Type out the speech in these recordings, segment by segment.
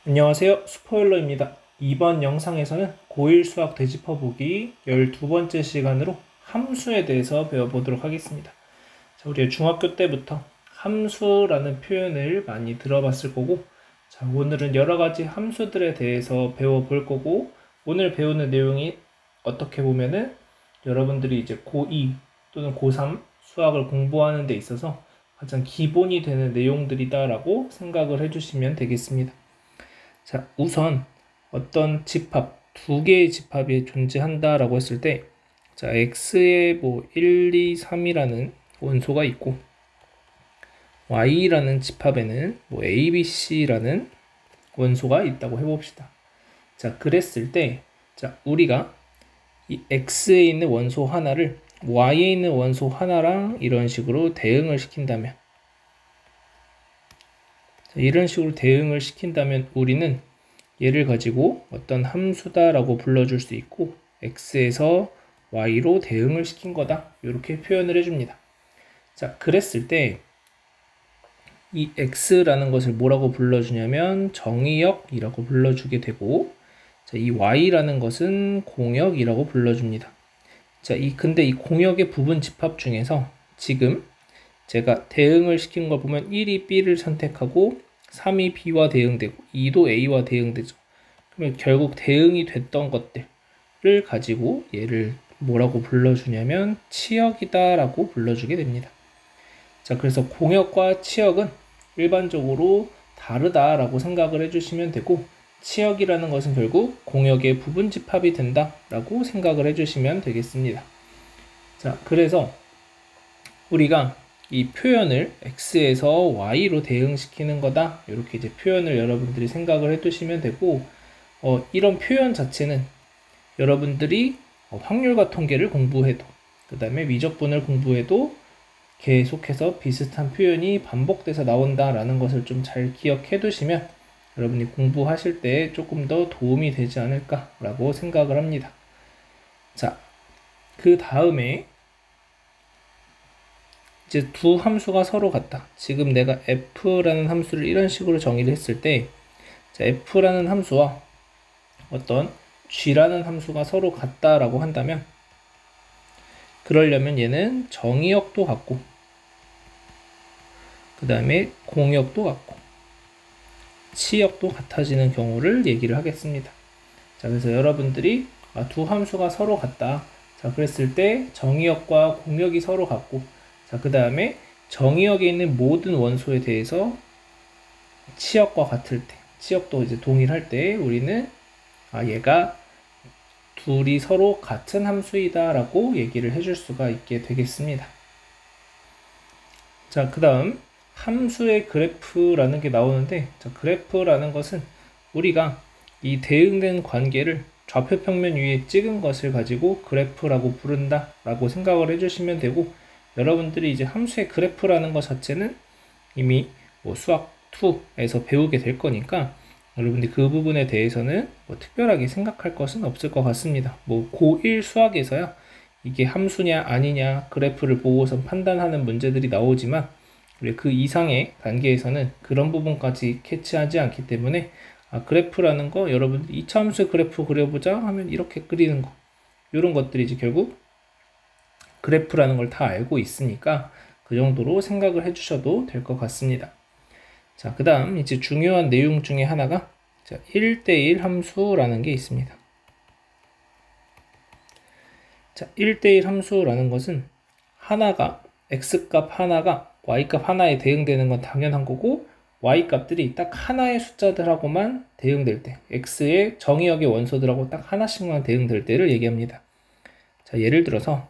안녕하세요. 스포일러입니다. 이번 영상에서는 고1 수학 되짚어보기 12번째 시간으로 함수에 대해서 배워보도록 하겠습니다. 자, 우리 중학교 때부터 함수라는 표현을 많이 들어봤을 거고, 자, 오늘은 여러 가지 함수들에 대해서 배워볼 거고, 오늘 배우는 내용이 어떻게 보면은 여러분들이 이제 고2 또는 고3 수학을 공부하는 데 있어서 가장 기본이 되는 내용들이다라고 생각을 해주시면 되겠습니다. 자, 우선 어떤 집합, 두 개의 집합이 존재한다라고 했을 때, 자, x에 1, 2, 3이라는 원소가 있고, y라는 집합에는 a, b, c라는 원소가 있다고 해봅시다. 자, 그랬을 때, 자, 우리가 이 x에 있는 원소 하나를 y에 있는 원소 하나랑 이런 식으로 대응을 시킨다면, 이런 식으로 대응을 시킨다면 우리는 얘를 가지고 어떤 함수다라고 불러줄 수 있고 x에서 y로 대응을 시킨 거다 이렇게 표현을 해줍니다. 자, 그랬을 때 이 x라는 것을 뭐라고 불러주냐면 정의역이라고 불러주게 되고, 자, 이 y라는 것은 공역이라고 불러줍니다. 자, 근데 이 공역의 부분 집합 중에서 지금 제가 대응을 시킨 걸 보면 1이 b를 선택하고 3이 b와 대응되고 2도 a와 대응되죠. 그러면 결국 대응이 됐던 것들을 가지고 얘를 뭐라고 불러주냐면 치역이다 라고 불러주게 됩니다. 자, 그래서 공역과 치역은 일반적으로 다르다 라고 생각을 해주시면 되고, 치역이라는 것은 결국 공역의 부분 집합이 된다 라고 생각을 해주시면 되겠습니다. 자, 그래서 우리가 이 표현을 x에서 y로 대응시키는 거다 이렇게 이제 표현을 여러분들이 생각을 해두시면 되고, 이런 표현 자체는 여러분들이 확률과 통계를 공부해도, 그 다음에 미적분을 공부해도 계속해서 비슷한 표현이 반복돼서 나온다라는 것을 좀 잘 기억해 두시면 여러분이 공부하실 때 조금 더 도움이 되지 않을까라고 생각을 합니다. 자, 그 다음에 이제 두 함수가 서로 같다. 지금 내가 f라는 함수를 이런 식으로 정의를 했을 때, 자, f라는 함수와 어떤 g라는 함수가 서로 같다라고 한다면, 그러려면 얘는 정의역도 같고 그 다음에 공역도 같고 치역도 같아지는 경우를 얘기를 하겠습니다. 자, 그래서 여러분들이 두 함수가 서로 같다. 자, 그랬을 때 정의역과 공역이 서로 같고, 자, 그 다음에 정의역에 있는 모든 원소에 대해서 치역과 같을 때, 치역도 이제 동일할 때 우리는 얘가 둘이 서로 같은 함수이다 라고 얘기를 해줄 수가 있게 되겠습니다. 자, 그 다음 함수의 그래프라는 게 나오는데, 자, 그래프라는 것은 우리가 이 대응된 관계를 좌표 평면 위에 찍은 것을 가지고 그래프라고 부른다 라고 생각을 해주시면 되고, 여러분들이 이제 함수의 그래프라는 것 자체는 이미 수학 2에서 배우게 될 거니까 여러분들이 그 부분에 대해서는 특별하게 생각할 것은 없을 것 같습니다. 고1 수학에서야 이게 함수냐 아니냐 그래프를 보고서 판단하는 문제들이 나오지만 그 이상의 단계에서는 그런 부분까지 캐치하지 않기 때문에 그래프라는 거 여러분들 2차함수의 그래프 그려보자 하면 이렇게 그리는 거, 이런 것들이 이제 결국 그래프라는 걸 다 알고 있으니까 그 정도로 생각을 해주셔도 될 것 같습니다. 자, 그 다음 이제 중요한 내용 중에 하나가 1대1 함수라는 게 있습니다. 자, 1대1 함수라는 것은 하나가 x값 하나가 y값 하나에 대응되는 건 당연한 거고, y값들이 딱 하나의 숫자들하고만 대응될 때, x의 정의역의 원소들하고 딱 하나씩만 대응될 때를 얘기합니다. 자, 예를 들어서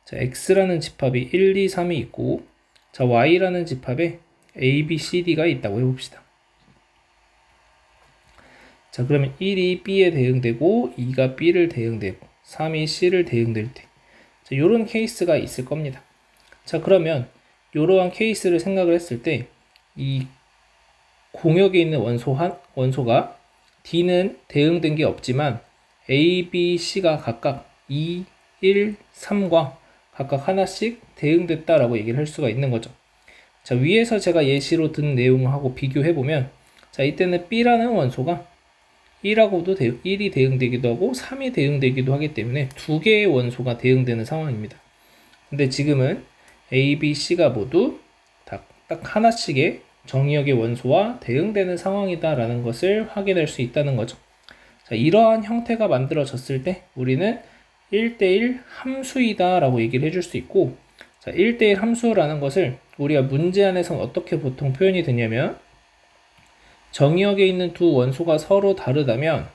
자, x라는 집합이 1, 2, 3이 있고, 자, y라는 집합에 a, b, c, d가 있다고 해봅시다. 자, 그러면 1이 b에 대응되고 2가 b를 대응되고 3이 c를 대응될 때, 자, 요런 케이스가 있을 겁니다. 자, 그러면 이러한 케이스를 생각을 했을 때 이 공역에 있는 원소가 D는 대응된 게 없지만 A, B, C가 각각 2, 1, 3과 각각 하나씩 대응됐다라고 얘기를 할 수가 있는 거죠. 자, 위에서 제가 예시로 든 내용하고 비교해보면 자, 이때는 B라는 원소가 1이 대응되기도 하고 3이 대응되기도 하기 때문에 두 개의 원소가 대응되는 상황입니다. 근데 지금은 A, B, C가 모두 딱 하나씩의 정의역의 원소와 대응되는 상황이다라는 것을 확인할 수 있다는 거죠. 자, 이러한 형태가 만들어졌을 때 우리는 1대1 함수이다 라고 얘기를 해줄 수 있고, 자, 1대1 함수라는 것을 우리가 문제 안에서 어떻게 보통 표현이 되냐면, 정의역에 있는 두 원소가 서로 다르다면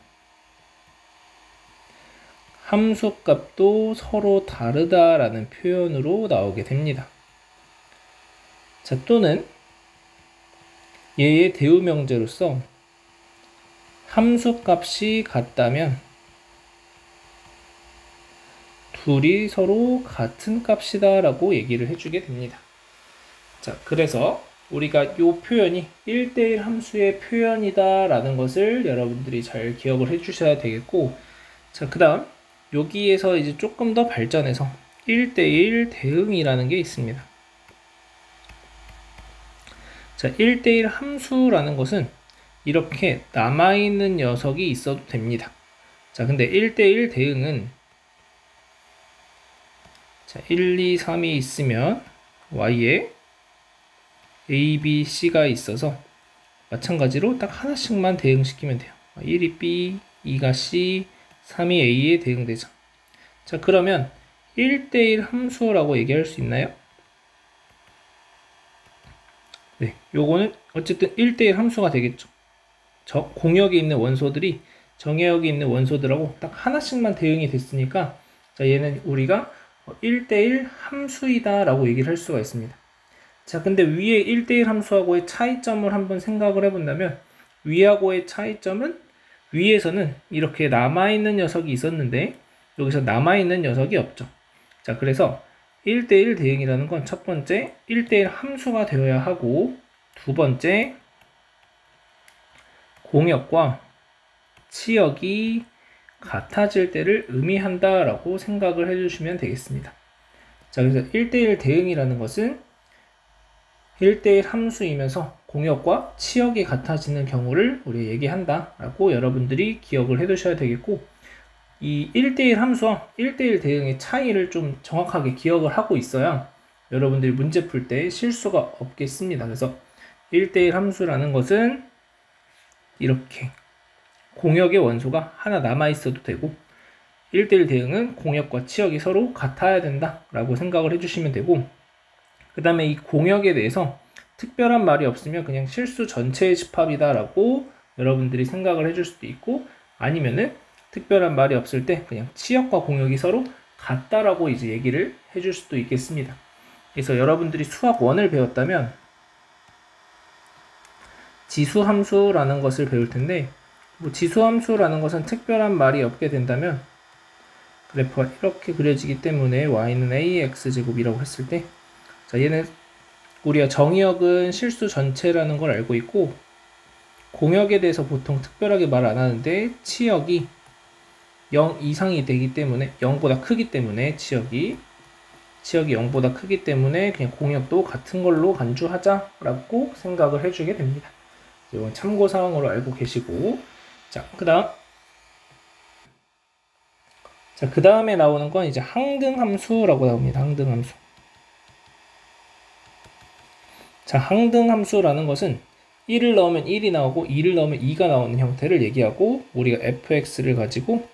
함수값도 서로 다르다라는 표현으로 나오게 됩니다. 자, 또는 얘의 대우명제로서 함수값이 같다면 둘이 서로 같은 값이다 라고 얘기를 해주게 됩니다. 자, 그래서 우리가 이 표현이 1대1 함수의 표현이다 라는 것을 여러분들이 잘 기억을 해 주셔야 되겠고, 자, 그 다음 여기에서 이제 조금 더 발전해서 1대1 대응이라는 게 있습니다. 자, 1대1 함수라는 것은 이렇게 남아있는 녀석이 있어도 됩니다. 자, 근데 1대1 대응은 자, 1, 2, 3이 있으면 y에 A, B, C가 있어서 마찬가지로 딱 하나씩만 대응시키면 돼요. 1이 B, 2가 C, 3이 A에 대응되죠. 자, 그러면 1대1 함수라고 얘기할 수 있나요? 네, 요거는 어쨌든 1대1 함수가 되겠죠. 저 공역에 있는 원소들이 정의역에 있는 원소들하고 딱 하나씩만 대응이 됐으니까, 자, 얘는 우리가 1대1 함수이다 라고 얘기를 할 수가 있습니다. 자, 근데 위에 1대1 함수하고의 차이점을 한번 생각을 해본다면, 위하고의 차이점은 위에서는 이렇게 남아있는 녀석이 있었는데 여기서 남아있는 녀석이 없죠. 자, 그래서 1대1 대응이라는 건 첫 번째 1대1 함수가 되어야 하고, 두 번째 공역과 치역이 같아질 때를 의미한다 라고 생각을 해주시면 되겠습니다. 자, 그래서 1대1 대응이라는 것은 1대1 함수이면서 공역과 치역이 같아지는 경우를 우리 얘기한다 라고 여러분들이 기억을 해 두셔야 되겠고, 이 1대1 함수와 1대1 대응의 차이를 좀 정확하게 기억을 하고 있어야 여러분들이 문제 풀 때 실수가 없겠습니다. 그래서 1대1 함수라는 것은 이렇게 공역의 원소가 하나 남아 있어도 되고, 1대1 대응은 공역과 치역이 서로 같아야 된다 라고 생각을 해주시면 되고, 그 다음에 이 공역에 대해서 특별한 말이 없으면 그냥 실수 전체의 집합이다 라고 여러분들이 생각을 해줄 수도 있고, 아니면은 특별한 말이 없을 때 그냥 치역과 공역이 서로 같다라고 이제 얘기를 해줄 수도 있겠습니다. 그래서 여러분들이 수학 1을 배웠다면 지수함수라는 것을 배울 텐데, 뭐 지수함수라는 것은 특별한 말이 없게 된다면 그래프가 이렇게 그려지기 때문에 y는 ax제곱이라고 했을 때, 자, 얘는 우리가 정의역은 실수 전체라는 걸 알고 있고, 공역에 대해서 보통 특별하게 말 안 하는데 치역이 0 이상이 되기 때문에, 0보다 크기 때문에 치역이 0보다 크기 때문에 그냥 공역도 같은 걸로 간주하자라고 생각을 해주게 됩니다. 이건 참고사항으로 알고 계시고, 자, 그 다음에 나오는 건 이제 항등함수라고 나옵니다. 항등함수. 자, 항등함수라는 것은 1을 넣으면 1이 나오고 2를 넣으면 2가 나오는 형태를 얘기하고, 우리가 fx를 가지고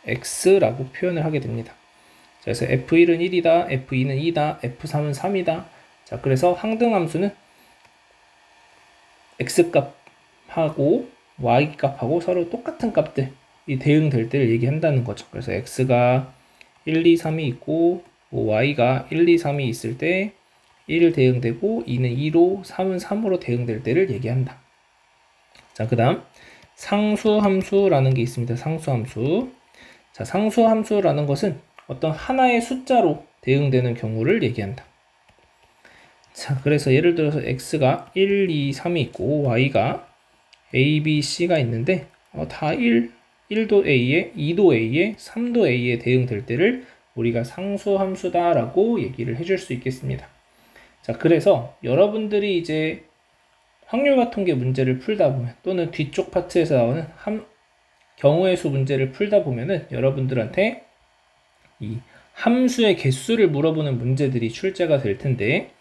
x라고 표현을 하게 됩니다. 자, 그래서 f1은 1이다, f2는 2다, f3은 3이다. 자, 그래서 항등함수는 x값하고 y값하고 서로 똑같은 값들이 대응될 때를 얘기한다는 거죠. 그래서 x가 1, 2, 3이 있고, y가 1, 2, 3이 있을 때 1 대응되고 2는 2로 3은 3으로 대응될 때를 얘기한다. 자, 그 다음 상수함수라는 게 있습니다. 상수함수. 자, 상수함수라는 것은 어떤 하나의 숫자로 대응되는 경우를 얘기한다. 자, 그래서 예를 들어서 x가 1, 2, 3이 있고 y가 a, b, c가 있는데 다 1도 a에 2도 a에 3도 a에 대응될 때를 우리가 상수함수다 라고 얘기를 해줄 수 있겠습니다. 자, 그래서 여러분들이 이제 확률과 통계 문제를 풀다 보면 또는 뒤쪽 파트에서 나오는 경우의 수 문제를 풀다 보면은 여러분들한테 이 함수의 개수를 물어보는 문제들이 출제가 될 텐데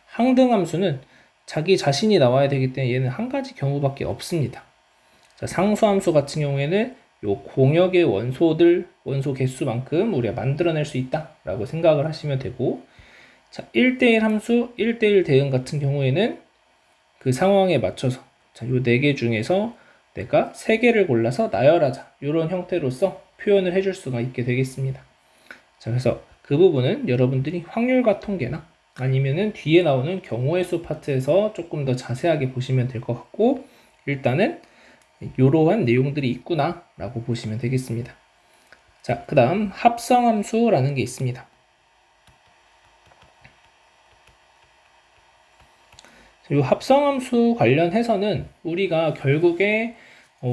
항등함수는 자기 자신이 나와야 되기 때문에 얘는 한 가지 경우밖에 없습니다. 자, 상수함수 같은 경우에는 요 공역의 원소 개수만큼 우리가 만들어낼 수 있다라고 생각을 하시면 되고, 자, 1대1 함수, 1대1 대응 같은 경우에는 그 상황에 맞춰서 자, 요 4개 중에서 내가 3개를 골라서 나열하자. 이런 형태로서 표현을 해줄 수가 있게 되겠습니다. 자, 그래서 그 부분은 여러분들이 확률과 통계나 아니면은 뒤에 나오는 경우의 수 파트에서 조금 더 자세하게 보시면 될 것 같고, 일단은 이러한 내용들이 있구나 라고 보시면 되겠습니다. 자, 그 다음 합성함수라는 게 있습니다. 이 합성함수 관련해서는 우리가 결국에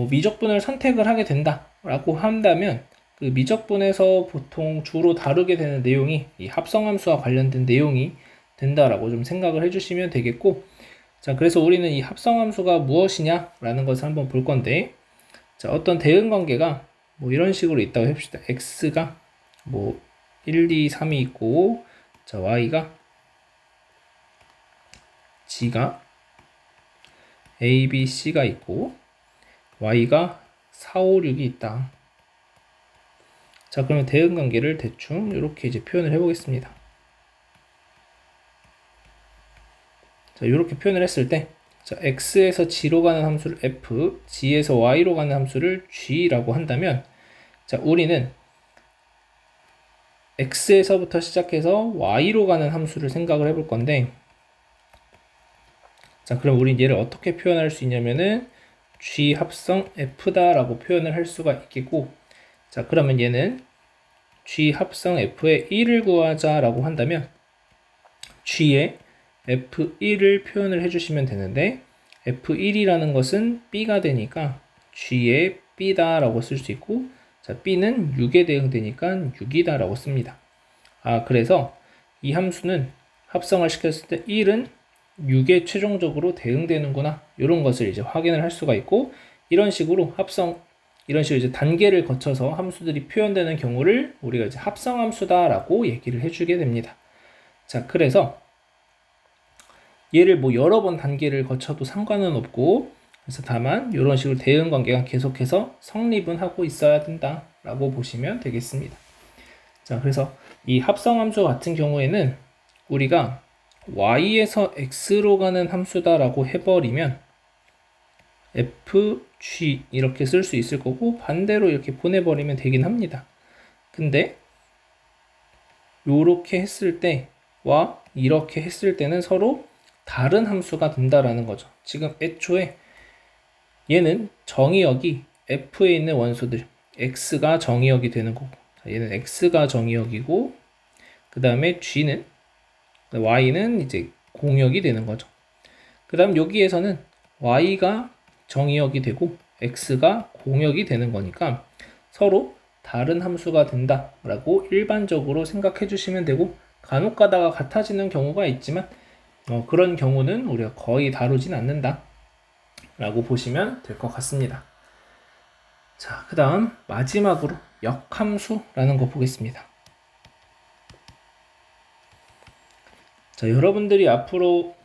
미적분을 선택을 하게 된다 라고 한다면 그 미적분에서 보통 주로 다루게 되는 내용이 이 합성함수와 관련된 내용이 된다라고 좀 생각을 해주시면 되겠고, 자, 그래서 우리는 이 합성함수가 무엇이냐 라는 것을 한번 볼 건데, 자, 어떤 대응관계가 뭐 이런 식으로 있다고 해봅시다. x가 뭐 1, 2, 3이 있고, 자, y가 g가 a, b, c가 있고 y가 4, 5, 6이 있다. 자, 그러면 대응관계를 대충 이렇게 이제 표현을 해보겠습니다. 자, 이렇게 표현을 했을 때, 자, x에서 g로 가는 함수를 f, g에서 y로 가는 함수를 g라고 한다면, 자, 우리는 x에서부터 시작해서 y로 가는 함수를 생각을 해볼 건데, 자, 그럼 우린 얘를 어떻게 표현할 수 있냐면은 g 합성 f다 라고 표현을 할 수가 있겠고, 자, 그러면 얘는 g 합성 f의 1을 구하자 라고 한다면 g의 f1을 표현을 해주시면 되는데, f1이라는 것은 b가 되니까 g의 b다 라고 쓸 수 있고, 자, b는 6에 대응되니까 6이다 라고 씁니다. 아, 그래서 이 함수는 합성을 시켰을 때 1은 6에 최종적으로 대응되는구나, 이런 것을 이제 확인을 할 수가 있고, 이런 식으로 이제 단계를 거쳐서 함수들이 표현되는 경우를 우리가 이제 합성함수다라고 얘기를 해주게 됩니다. 자, 그래서 얘를 뭐 여러 번 단계를 거쳐도 상관은 없고, 그래서 다만 이런 식으로 대응 관계가 계속해서 성립은 하고 있어야 된다라고 보시면 되겠습니다. 자, 그래서 이 합성함수 같은 경우에는 우리가 y에서 x로 가는 함수다라고 해버리면 fg 이렇게 쓸 수 있을 거고, 반대로 이렇게 보내버리면 되긴 합니다. 근데 요렇게 했을 때와 이렇게 했을 때는 서로 다른 함수가 된다라는 거죠. 지금 애초에 얘는 정의역이 f에 있는 원소들 x가 정의역이 되는 거고, 얘는 x가 정의역이고, 그 다음에 y는 이제 공역이 되는 거죠. 그 다음 여기에서는 y가 정의역이 되고 x가 공역이 되는 거니까 서로 다른 함수가 된다라고 일반적으로 생각해 주시면 되고, 간혹 가다가 같아지는 경우가 있지만 그런 경우는 우리가 거의 다루진 않는다 라고 보시면 될 것 같습니다. 자, 그 다음 마지막으로 역함수라는 거 보겠습니다. 자, 여러분들이 앞으로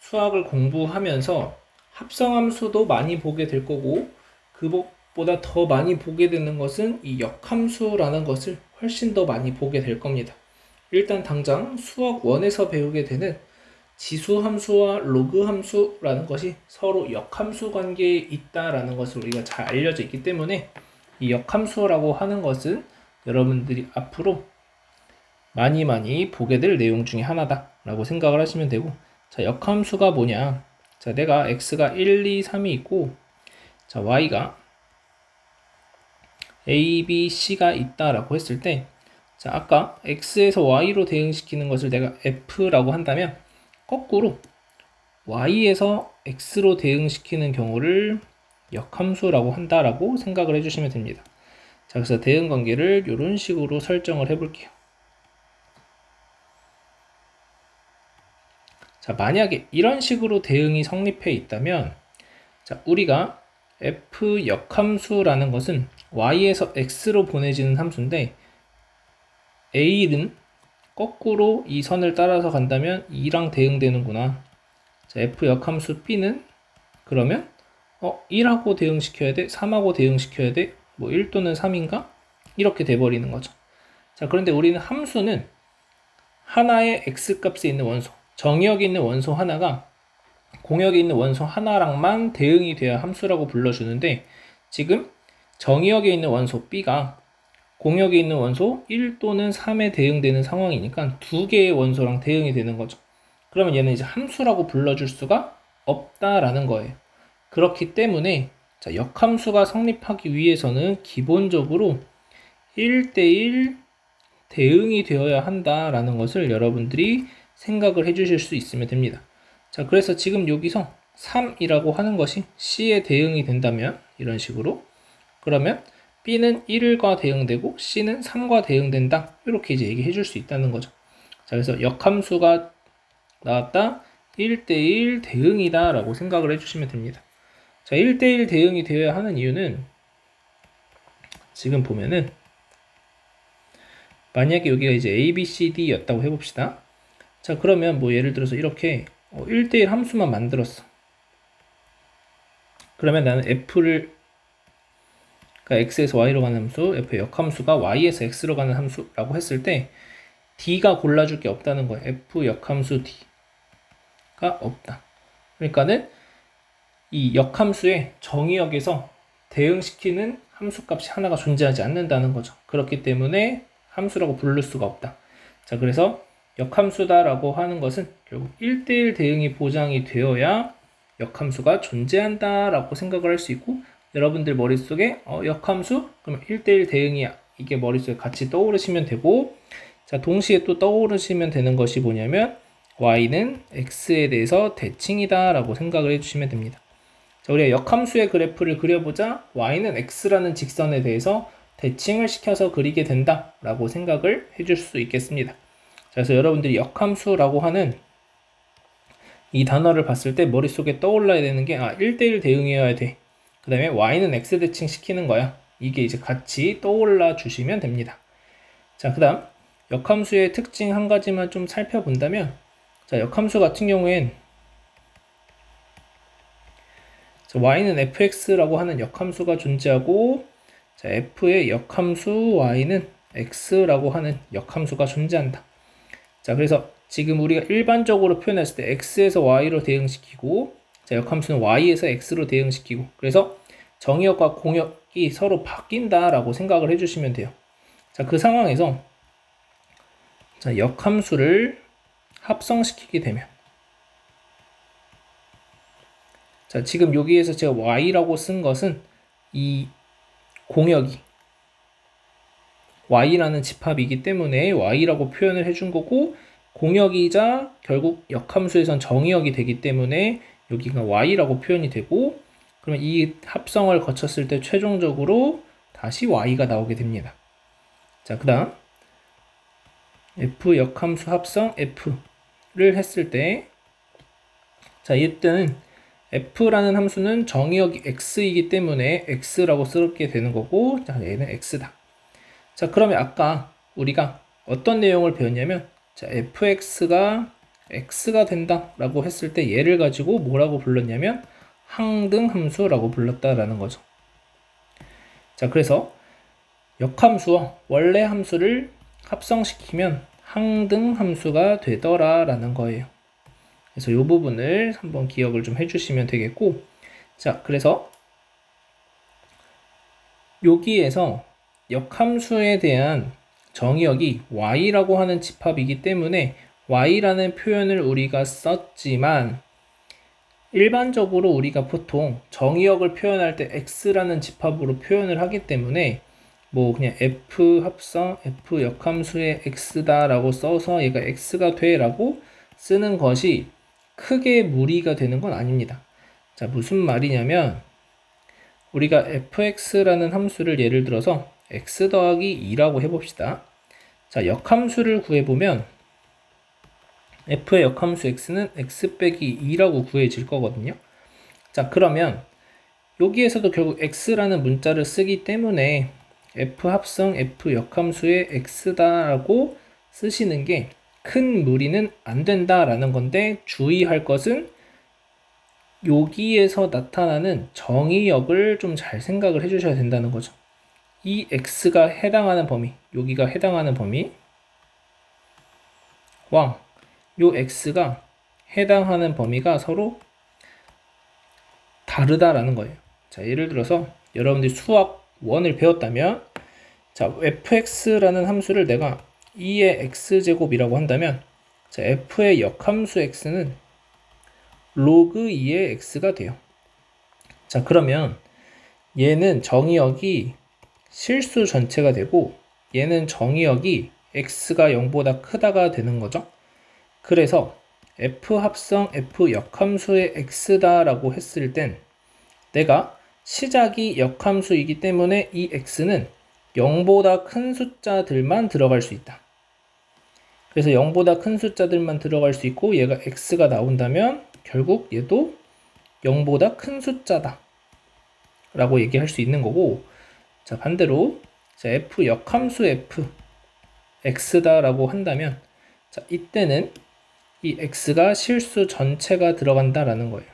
수학을 공부하면서 합성함수도 많이 보게 될 거고, 그것보다 더 많이 보게 되는 것은 이 역함수라는 것을 훨씬 더 많이 보게 될 겁니다. 일단 당장 수학 1에서 배우게 되는 지수함수와 로그함수라는 것이 서로 역함수 관계에 있다라는 것을 우리가 잘 알려져 있기 때문에 이 역함수라고 하는 것은 여러분들이 앞으로 많이 보게 될 내용 중에 하나다 라고 생각을 하시면 되고, 자, 역함수가 뭐냐, 자, 내가 x가 1, 2, 3이 있고, 자, y가 a, b, c가 있다라고 했을 때, 자, 아까 x에서 y로 대응시키는 것을 내가 f라고 한다면 거꾸로 y에서 x로 대응시키는 경우를 역함수라고 한다라고 생각을 해주시면 됩니다. 자, 그래서 대응 관계를 이런 식으로 설정을 해볼게요. 자, 만약에 이런 식으로 대응이 성립해 있다면, 자, 우리가 f 역함수라는 것은 y에서 x로 보내지는 함수인데, a는 거꾸로 이 선을 따라서 간다면 2랑 대응되는구나. 자, f 역함수 b는 그러면 1하고 대응시켜야 돼? 3하고 대응시켜야 돼? 뭐 1 또는 3인가? 이렇게 돼버리는 거죠. 자, 그런데 우리는 함수는 하나의 x값에 있는 원소, 정의역에 있는 원소 하나가 공역에 있는 원소 하나랑만 대응이 돼야 함수라고 불러주는데, 지금 정의역에 있는 원소 b가 공역에 있는 원소 1 또는 3에 대응되는 상황이니까 두 개의 원소랑 대응이 되는 거죠. 그러면 얘는 이제 함수라고 불러줄 수가 없다라는 거예요. 그렇기 때문에 자, 역함수가 성립하기 위해서는 기본적으로 1대1 대응이 되어야 한다라는 것을 여러분들이 생각을 해주실 수 있으면 됩니다. 자, 그래서 지금 여기서 3이라고 하는 것이 C에 대응이 된다면 이런 식으로, 그러면 B는 1과 대응되고 C는 3과 대응된다, 이렇게 이제 얘기해 줄 수 있다는 거죠. 자, 그래서 역함수가 나왔다, 1대1 대응이다 라고 생각을 해주시면 됩니다. 자, 1대1 대응이 되어야 하는 이유는 지금 보면은 만약에 여기가 이제 A, B, C, D 였다고 해봅시다. 자, 그러면 뭐 예를 들어서 이렇게 1대1 함수만 만들었어. 그러면 나는 F를, 그러니까 X에서 Y로 가는 함수, F의 역함수가 Y에서 X로 가는 함수라고 했을 때 D가 골라줄 게 없다는 거예요. F 역함수 D가 없다. 그러니까는 이 역함수의 정의역에서 대응시키는 함수값이 하나가 존재하지 않는다는 거죠. 그렇기 때문에 함수라고 부를 수가 없다. 자, 그래서 역함수다라고 하는 것은 결국 1대1 대응이 보장이 되어야 역함수가 존재한다라고 생각을 할 수 있고, 여러분들 머릿속에 역함수? 그러면 1대1 대응이야. 이게 머릿속에 같이 떠오르시면 되고, 자, 동시에 또 떠오르시면 되는 것이 뭐냐면 y는 x에 대해서 대칭이다 라고 생각을 해주시면 됩니다. 자, 우리가 역함수의 그래프를 그려보자 y는 x라는 직선에 대해서 대칭을 시켜서 그리게 된다 라고 생각을 해줄 수 있겠습니다. 자, 그래서 여러분들이 역함수라고 하는 이 단어를 봤을 때 머릿속에 떠올라야 되는 게 1대1 대응이어야 돼. 그 다음에 y는 x 대칭 시키는 거야. 이게 이제 같이 떠올라 주시면 됩니다. 자, 그 다음 역함수의 특징 한 가지만 좀 살펴본다면, 자, 역함수 같은 경우엔 자, y는 fx라고 하는 역함수가 존재하고, 자, f의 역함수 y는 x라고 하는 역함수가 존재한다. 자, 그래서 지금 우리가 일반적으로 표현했을 때 x에서 y로 대응시키고, 자, 역함수는 y에서 x로 대응시키고, 그래서 정의역과 공역이 서로 바뀐다라고 생각을 해주시면 돼요. 자, 그 상황에서 자, 역함수를 합성시키게 되면, 자, 지금 여기에서 제가 y라고 쓴 것은 이 공역이 y라는 집합이기 때문에 y라고 표현을 해준 거고, 공역이자 결국 역함수에선 정의역이 되기 때문에 여기가 y라고 표현이 되고, 그러면 이 합성을 거쳤을 때 최종적으로 다시 y가 나오게 됩니다. 자, 그 다음 f 역함수 합성 f를 했을 때, 자, 이때는 f라는 함수는 정의역이 x이기 때문에 x라고 쓰게 되는 거고, 자, 얘는 x다. 자, 그러면 아까 우리가 어떤 내용을 배웠냐면, 자, fx가 x가 된다 라고 했을 때 얘를 가지고 뭐라고 불렀냐면 항등함수라고 불렀다라는 거죠. 자, 그래서 역함수와 원래 함수를 합성시키면 항등함수가 되더라 라는 거예요. 그래서 이 부분을 한번 기억을 좀 해주시면 되겠고, 자, 그래서 여기에서 역함수에 대한 정의역이 y라고 하는 집합이기 때문에 y라는 표현을 우리가 썼지만, 일반적으로 우리가 보통 정의역을 표현할 때 x라는 집합으로 표현을 하기 때문에 뭐 그냥 f 합성 f 역함수의 x다 라고 써서 얘가 x가 돼 라고 쓰는 것이 크게 무리가 되는 건 아닙니다. 자, 무슨 말이냐면, 우리가 fx라는 함수를 예를 들어서 x 더하기 2라고 해봅시다. 자, 역함수를 구해보면 f의 역함수 x는 x 빼기 2라고 구해질 거거든요. 자, 그러면 여기에서도 결국 x라는 문자를 쓰기 때문에 f 합성 f 역함수의 x다라고 쓰시는 게 큰 무리는 안 된다라는 건데, 주의할 것은 여기에서 나타나는 정의역을 좀 잘 생각을 해주셔야 된다는 거죠. 이 x가 해당하는 범위, 여기가 해당하는 범위와 요 x가 해당하는 범위가 서로 다르다라는 거예요. 자, 예를 들어서 여러분들이 수학 1을 배웠다면, 자, fx라는 함수를 내가 2의 x제곱이라고 한다면, 자, f의 역함수 x는 로그 2의 x가 돼요. 자, 그러면 얘는 정의역이 실수 전체가 되고, 얘는 정의역이 x가 0보다 크다가 되는 거죠. 그래서 f 합성 f 역함수의 x다라고 했을 땐 내가 시작이 역함수이기 때문에 이 x는 0보다 큰 숫자들만 들어갈 수 있다. 그래서 0보다 큰 숫자들만 들어갈 수 있고, 얘가 x가 나온다면 결국 얘도 0보다 큰 숫자다 라고 얘기할 수 있는 거고, 자, 반대로 자, f 역함수 f x다 라고 한다면, 자, 이때는 이 x가 실수 전체가 들어간다라는 거예요.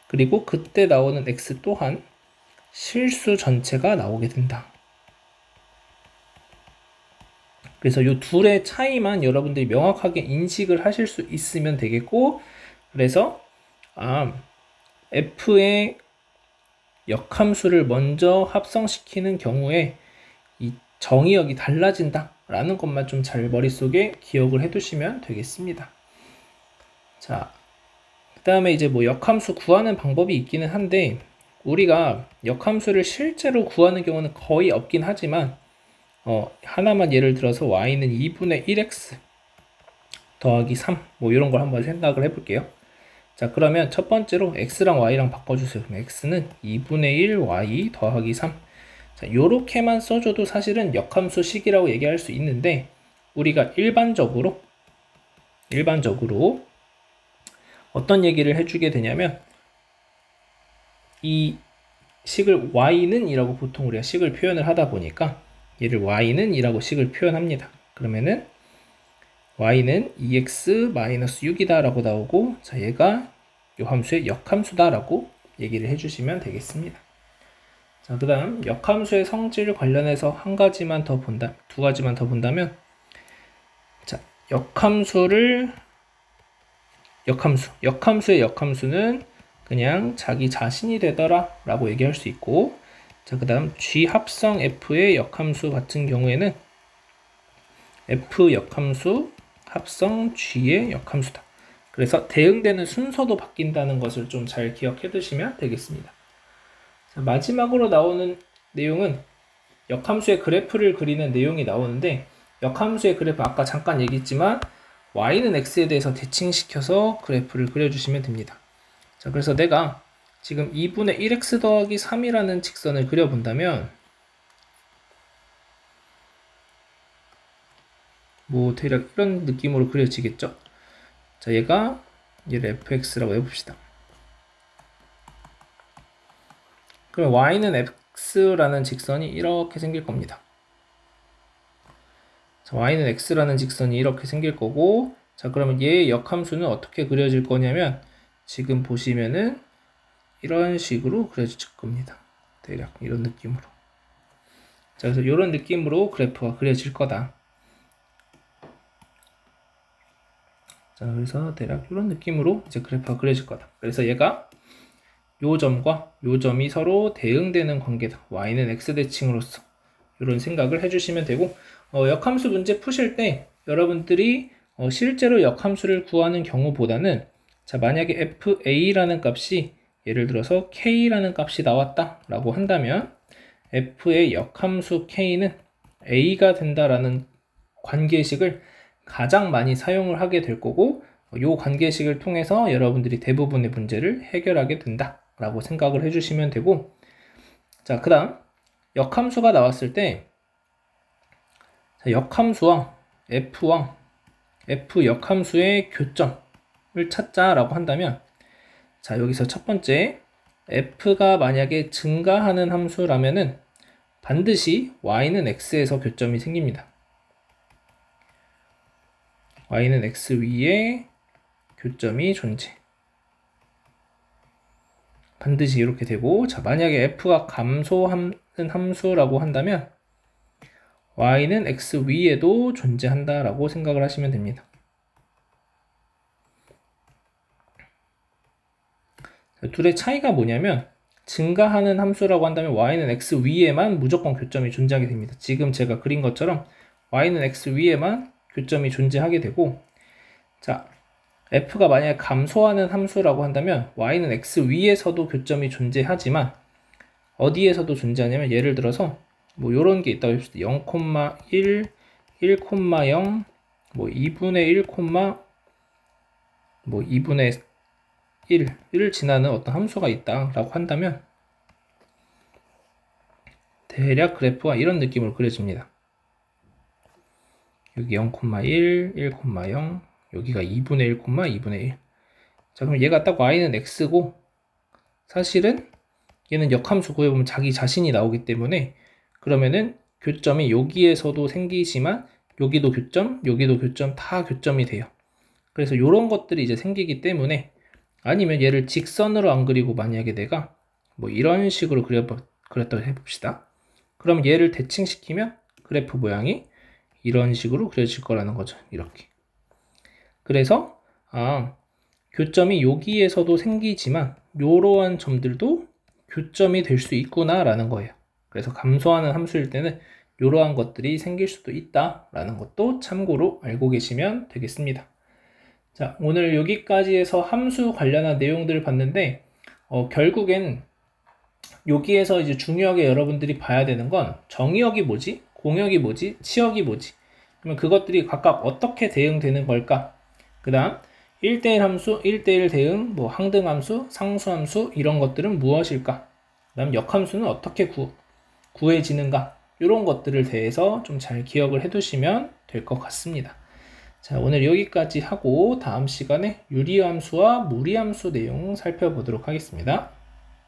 그리고 그때 나오는 x 또한 실수 전체가 나오게 된다. 그래서 이 둘의 차이만 여러분들이 명확하게 인식을 하실 수 있으면 되겠고, 그래서 f의 역함수를 먼저 합성시키는 경우에 이 정의역이 달라진다 라는 것만 좀 잘 머릿속에 기억을 해 두시면 되겠습니다. 자, 그 다음에 이제 뭐 역함수 구하는 방법이 있기는 한데, 우리가 역함수를 실제로 구하는 경우는 거의 없긴 하지만, 하나만 예를 들어서 y는 2분의 1x 더하기 3 뭐 이런 걸 한번 생각을 해볼게요. 자, 그러면 첫 번째로 x랑 y랑 바꿔주세요. 그럼 x는 2분의 1 y 더하기 3. 자, 요렇게만 써줘도 사실은 역함수식이라고 얘기할 수 있는데, 우리가 일반적으로 어떤 얘기를 해주게 되냐면, 이 식을 y는 이라고 보통 우리가 식을 표현을 하다 보니까 얘를 y는 이라고 식을 표현합니다. 그러면은 y는 2x-6이다 라고 나오고, 자, 얘가 이 함수의 역함수다 라고 얘기를 해주시면 되겠습니다. 자, 그 다음 역함수의 성질 관련해서 두 가지만 더 본다면, 자, 역함수의 역함수는 그냥 자기 자신이 되더라 라고 얘기할 수 있고, 자, 그 다음 g 합성 f의 역함수 같은 경우에는 f 역함수 합성 g의 역함수다. 그래서 대응되는 순서도 바뀐다는 것을 좀 잘 기억해 두시면 되겠습니다. 자, 마지막으로 나오는 내용은 역함수의 그래프를 그리는 내용이 나오는데, 역함수의 그래프 아까 잠깐 얘기했지만 y는 x에 대해서 대칭시켜서 그래프를 그려주시면 됩니다. 자, 그래서 내가 지금 2분의 1x 더하기 3이라는 직선을 그려본다면, 뭐 대략 이런 느낌으로 그려지겠죠. 자, 얘를 fx라고 해봅시다. 그럼 y는 x라는 직선이 이렇게 생길 겁니다. 자, y는 x라는 직선이 이렇게 생길 거고, 자, 그러면 얘의 역함수는 어떻게 그려질 거냐면, 지금 보시면은 이런 식으로 그려질 겁니다. 대략 이런 느낌으로. 자, 그래서 이런 느낌으로 그래프가 그려질 거다. 자, 그래서 대략 이런 느낌으로 이제 그래프가 그려질 거다. 그래서 얘가 요 점과 요 점이 서로 대응되는 관계다. y는 x 대칭으로서 이런 생각을 해주시면 되고, 역함수 문제 푸실 때 여러분들이 실제로 역함수를 구하는 경우보다는, 자, 만약에 fa라는 값이 예를 들어서 k라는 값이 나왔다 라고 한다면, f의 역함수 k는 a가 된다라는 관계식을 가장 많이 사용을 하게 될 거고, 이 관계식을 통해서 여러분들이 대부분의 문제를 해결하게 된다 라고 생각을 해주시면 되고, 자, 그 다음 역함수가 나왔을 때, 자, 역함수와 f와 f 역함수의 교점을 찾자라고 한다면, 자, 여기서 첫 번째, f가 만약에 증가하는 함수라면은 반드시 y는 x에서 교점이 생깁니다. y는 x 위에 교점이 존재. 반드시 이렇게 되고, 자, 만약에 f가 감소하는 함수라고 한다면 y는 x 위에도 존재한다라고 생각을 하시면 됩니다. 둘의 차이가 뭐냐면, 증가하는 함수라고 한다면 y는 x 위에만 무조건 교점이 존재하게 됩니다. 지금 제가 그린 것처럼 y는 x 위에만 교점이 존재하게 되고, 자, f가 만약에 감소하는 함수라고 한다면 y는 x 위에서도 교점이 존재하지만 어디에서도 존재하냐면, 예를 들어서 뭐 요런 게 있다고 합시다. 0,1, 1,0, 뭐 2분의 1, 뭐 2분의 1을 지나는 어떤 함수가 있다라고 한다면 대략 그래프가 이런 느낌으로 그려집니다. 여기 0,1, 1,0, 여기가 2분의 1, 2분의 1. 자, 그럼 얘가 딱 y는 x고, 사실은 얘는 역함수 구해보면 자기 자신이 나오기 때문에, 그러면은 교점이 여기에서도 생기지만 여기도 교점, 여기도 교점, 다 교점이 돼요. 그래서 이런 것들이 이제 생기기 때문에, 아니면 얘를 직선으로 안 그리고 만약에 내가 뭐 이런 식으로 그렸다고 해봅시다. 그럼 얘를 대칭시키면 그래프 모양이 이런 식으로 그려질 거라는 거죠. 이렇게. 그래서 교점이 여기에서도 생기지만 이러한 점들도 교점이 될 수 있구나 라는 거예요. 그래서 감소하는 함수일 때는 이러한 것들이 생길 수도 있다 라는 것도 참고로 알고 계시면 되겠습니다. 자, 오늘 여기까지 해서 함수 관련한 내용들을 봤는데, 결국엔 여기에서 이제 중요하게 여러분들이 봐야 되는 건 정의역이 뭐지? 공역이 뭐지? 치역이 뭐지? 그러면 그것들이 각각 어떻게 대응되는 걸까? 그 다음 1대1 함수, 1대1 대응, 뭐 항등함수, 상수함수 이런 것들은 무엇일까? 그 다음 역함수는 어떻게 구해지는가? 이런 것들을 대해서 좀 잘 기억을 해두시면 될 것 같습니다. 자, 오늘 여기까지 하고 다음 시간에 유리함수와 무리함수 내용 살펴보도록 하겠습니다.